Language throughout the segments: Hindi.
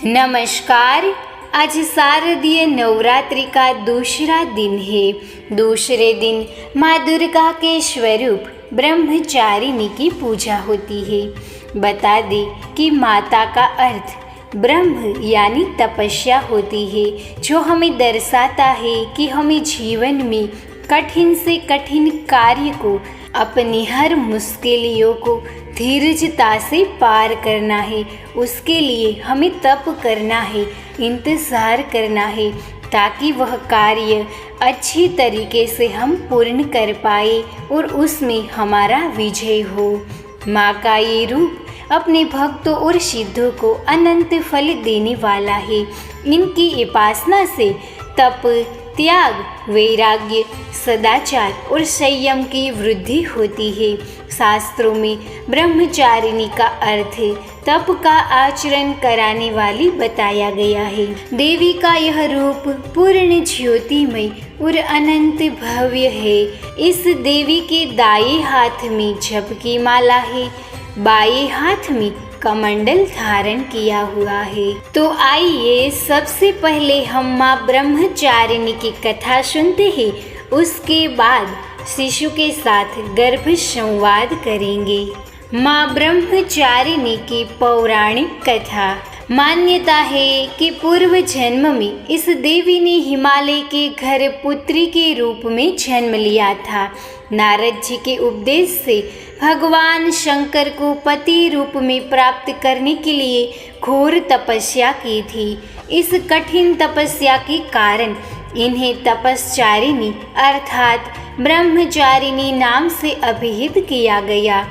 नमस्कार। आज शारदीय नवरात्रि का दूसरा दिन है। दूसरे दिन माँ दुर्गा के स्वरूप ब्रह्मचारिणी की पूजा होती है। बता दें कि माता का अर्थ ब्रह्म यानी तपस्या होती है, जो हमें दर्शाता है कि हमें जीवन में कठिन से कठिन कार्य को, अपनी हर मुश्किलों को धीरजता से पार करना है। उसके लिए हमें तप करना है, इंतज़ार करना है, ताकि वह कार्य अच्छी तरीके से हम पूर्ण कर पाए और उसमें हमारा विजय हो। माँ का ये रूप अपने भक्तों और सिद्धों को अनंत फल देने वाला है। इनकी उपासना से तप, त्याग, वैराग्य, सदाचार और संयम की वृद्धि होती है। शास्त्रों में ब्रह्मचारिणी का अर्थ तप का आचरण कराने वाली बताया गया है। देवी का यह रूप पूर्ण ज्योतिमय और अनंत भव्य है। इस देवी के दाएं हाथ में जप की माला है, बाएं हाथ में कमंडल धारण किया हुआ है। तो आइए सबसे पहले हम माँ ब्रह्मचारिणी की कथा सुनते हैं, उसके बाद शिशु के साथ गर्भ संवाद करेंगे। माँ ब्रह्मचारिणी की पौराणिक कथा। मान्यता है कि पूर्व जन्म में इस देवी ने हिमालय के घर पुत्री के रूप में जन्म लिया था। नारद जी के उपदेश से भगवान शंकर को पति रूप में प्राप्त करने के लिए घोर तपस्या की थी। इस कठिन तपस्या के कारण इन्हें तपस्चारिणी अर्थात ब्रह्मचारिणी नाम से अभिहित किया गया।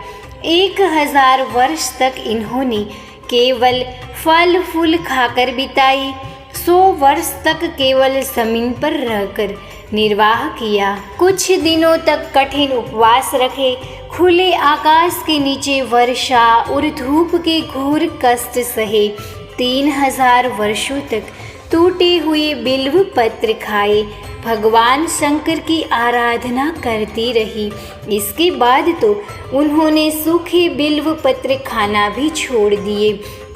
1000 वर्ष तक इन्होंने केवल फल फूल खाकर बिताई। 100 वर्ष तक केवल जमीन पर रहकर निर्वाह किया। कुछ दिनों तक कठिन उपवास रखे, खुले आकाश के नीचे वर्षा और धूप के घोर कष्ट सहे। 3000 वर्षों तक टूटे हुए बिल्व पत्र खाए, भगवान शंकर की आराधना करती रही। इसके बाद तो उन्होंने सूखे बिल्व पत्र खाना भी छोड़ दिए।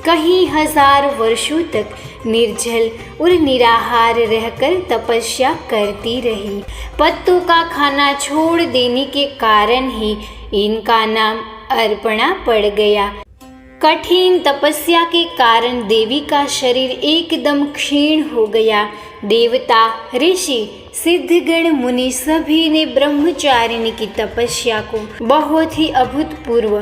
कई 1000 वर्षों तक निर्जल और निराहार रहकर तपस्या करती रही। पत्तों का खाना छोड़ देने के कारण ही इनका नाम अर्पणा पड़ गया। कठिन तपस्या के कारण देवी का शरीर एकदम क्षीण हो गया। देवता, ऋषि, सिद्धगण, मुनि सभी ने ब्रह्मचारिणी की तपस्या को बहुत ही अभूतपूर्व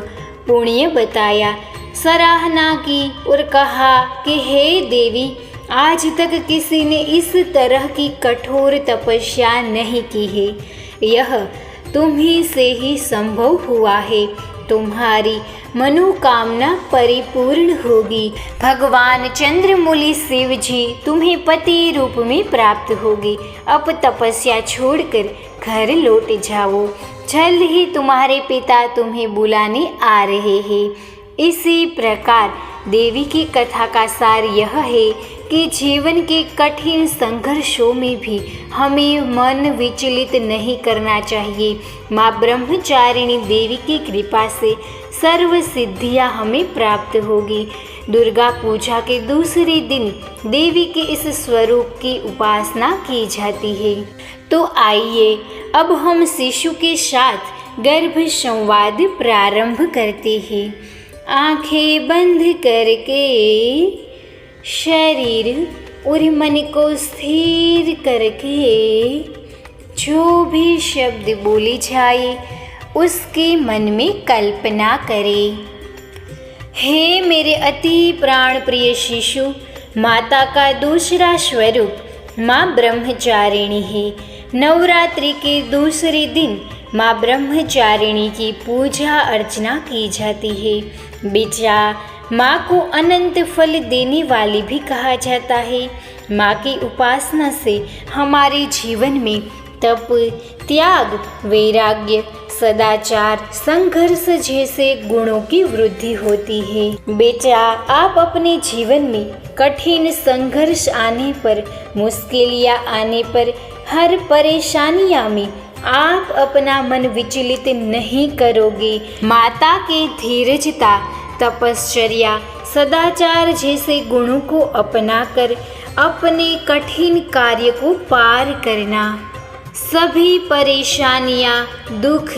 पुण्य बताया, सराहना की और कहा कि हे देवी, आज तक किसी ने इस तरह की कठोर तपस्या नहीं की है। यह तुम्ही से ही संभव हुआ है। तुम्हारी मनोकामना परिपूर्ण होगी। भगवान चंद्रमौली शिव जी तुम्हें पति रूप में प्राप्त होगी। अब तपस्या छोड़कर घर लौट जाओ। जल्द ही तुम्हारे पिता तुम्हें बुलाने आ रहे हैं। इसी प्रकार देवी की कथा का सार यह है कि जीवन के कठिन संघर्षों में भी हमें मन विचलित नहीं करना चाहिए। माँ ब्रह्मचारिणी देवी की कृपा से सर्व सिद्धियाँ हमें प्राप्त होगी। दुर्गा पूजा के दूसरे दिन देवी के इस स्वरूप की उपासना की जाती है। तो आइए अब हम शिशु के साथ गर्भ संवाद प्रारंभ करते हैं। आंखें बंद करके शरीर और मन को स्थिर करके जो भी शब्द बोले जाए उसके मन में कल्पना करें। हे मेरे अति प्राण प्रिय शिशु, माता का दूसरा स्वरूप माँ ब्रह्मचारिणी है। नवरात्रि के दूसरे दिन माँ ब्रह्मचारिणी की पूजा अर्चना की जाती है। बेटा, माँ को अनंत फल देने वाली भी कहा जाता है। माँ की उपासना से हमारे जीवन में तप, त्याग, वैराग्य, सदाचार, संघर्ष जैसे गुणों की वृद्धि होती है। बेटा, आप अपने जीवन में कठिन संघर्ष आने पर, मुश्किलियाँ आने पर, हर परेशानियाँ में आप अपना मन विचलित नहीं करोगे। माता की धीरजता, तपश्चर्या, सदाचार जैसे गुणों को अपनाकर अपने कठिन कार्य को पार करना, सभी परेशानियां, दुख,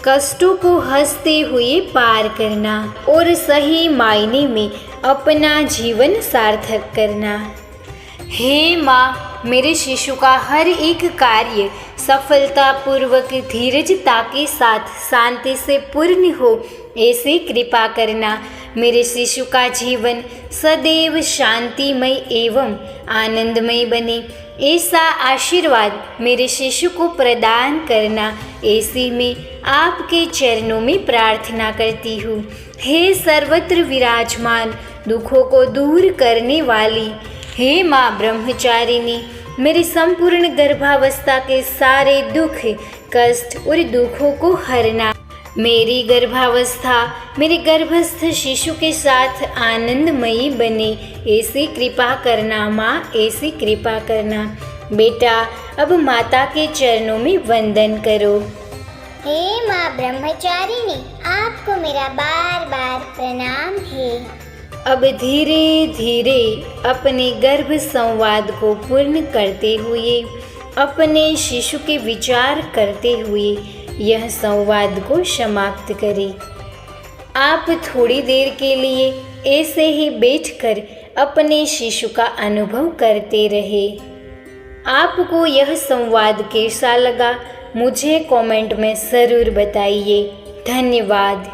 कष्टों को हंसते हुए पार करना और सही मायने में अपना जीवन सार्थक करना। हे माँ, मेरे शिशु का हर एक कार्य सफलतापूर्वक धीरजता के साथ शांति से पूर्ण हो, ऐसे कृपा करना। मेरे शिशु का जीवन सदैव शांतिमय एवं आनंदमय बने, ऐसा आशीर्वाद मेरे शिशु को प्रदान करना, ऐसी मैं आपके चरणों में प्रार्थना करती हूँ। हे सर्वत्र विराजमान, दुखों को दूर करने वाली, हे माँ ब्रह्मचारिणी, मेरी संपूर्ण गर्भावस्था के सारे दुख, कष्ट और दुखों को हरना। मेरी गर्भावस्था मेरे गर्भस्थ शिशु के साथ आनंदमयी बने, ऐसी कृपा करना माँ, ऐसी कृपा करना। बेटा, अब माता के चरणों में वंदन करो। हे माँ ब्रह्मचारिणी, आपको मेरा बार बार प्रणाम है। अब धीरे धीरे अपने गर्भ संवाद को पूर्ण करते हुए, अपने शिशु के विचार करते हुए यह संवाद को समाप्त करें। आप थोड़ी देर के लिए ऐसे ही बैठकर अपने शिशु का अनुभव करते रहे। आपको यह संवाद कैसा लगा, मुझे कमेंट में ज़रूर बताइए। धन्यवाद।